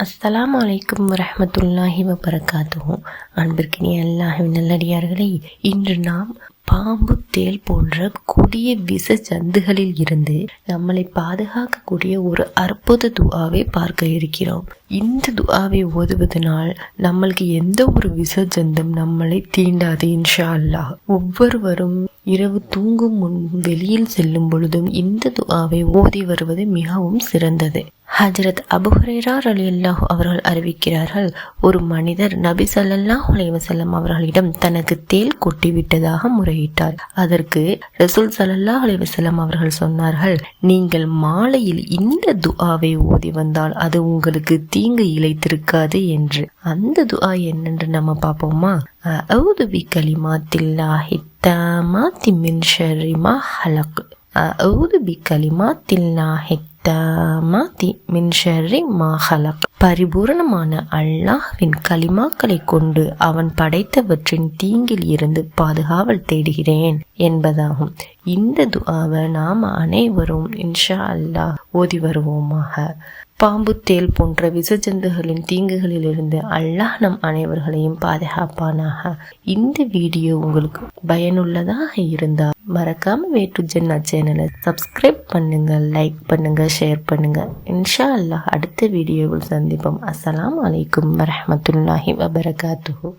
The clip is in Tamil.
அஸ்ஸலாமு அலைக்கும் வரஹ்மத்துல்லாஹி வபரகாத்துஹு. அன்பிற்கினிய அல்லாஹ்வின் நல்லடியார்களே, இன்று நாம் பாம்பு, தேள் போன்ற கொடிய விஷ ஜந்துகளில் இருந்து நம்மளை பாதுகாக்கக்கூடிய ஒரு அற்புத துஆவை பார்க்க இருக்கிறோம். இந்த துஆவை ஓதுவதனால் நம்மளுக்கு எந்த ஒரு விஷ ஜந்தும் நம்மளை தீண்டாது இன்ஷா அல்லாஹ். ஒவ்வொருவரும் இரவு தூங்கும் முன் வெளியில் செல்லும் பொழுதும் இந்த துஆவை ஓதி வருவது மிகவும் சிறந்தது. ஹஜ்ரத் அபூ ஹுரைரா ரலியல்லாஹு அவர்கள் அறிவிக்கிறார்கள், ஒரு மனிதர் நபி ஸல்லல்லாஹு அலைஹி வஸல்லம் அவர்களிடம் தனக்கு தேள் கொட்டிவிட்டதாக முறையிட்டார். அதற்கு ரசூல் ஸல்லல்லாஹு அலைஹி வஸல்லம் அவர்கள் சொன்னார்கள், நீங்கள் மாலையில் இந்த துஆவை ஓதி வந்தால் அது உங்களுக்கு தீங்கு இழைத்திருக்காது என்று. அந்த துஆ என்னென்று நம்ம பார்ப்போமா? அஊது பிகலிமாத்தில்லாஹி தாமாத்தி மின் ஷர்ரி மா ஹலக். அஊது பிகலிமாத்தில்லாஹி தாமாத்தி மின் ஷர்ரி மா ஹலக். பரிபூரணமான அல்லாஹ்வின் கலிமாக்களை கொண்டு அவன் படைத்தவற்றின் தீங்கில் இருந்து பாதுகாவல் தேடுகிறேன் என்பதாகும். இந்த துஆவை நாம் அனைவரும் இன்ஷா அல்லாஹ் ஓதி வருவோமாக. பாம்பு, தேள் போன்ற விஷஜந்துகளின் தீங்குகளிலிருந்து அல்லாஹ் நம் அனைவர்களையும் பாதுகாப்பானாக. இந்த வீடியோ உங்களுக்கு பயனுள்ளதாக இருந்தால் மறக்காம வே டு ஜன்னா சேனலை சப்ஸ்கிரைப் பண்ணுங்க, லைக் பண்ணுங்க, ஷேர் பண்ணுங்க. இன்ஷா அல்லாஹ் அடுத்த வீடியோவில் சந்திப்போம். அஸ்ஸலாமு அலைக்கும் வரஹ்மத்துல்லாஹி வபரகாத்துஹு.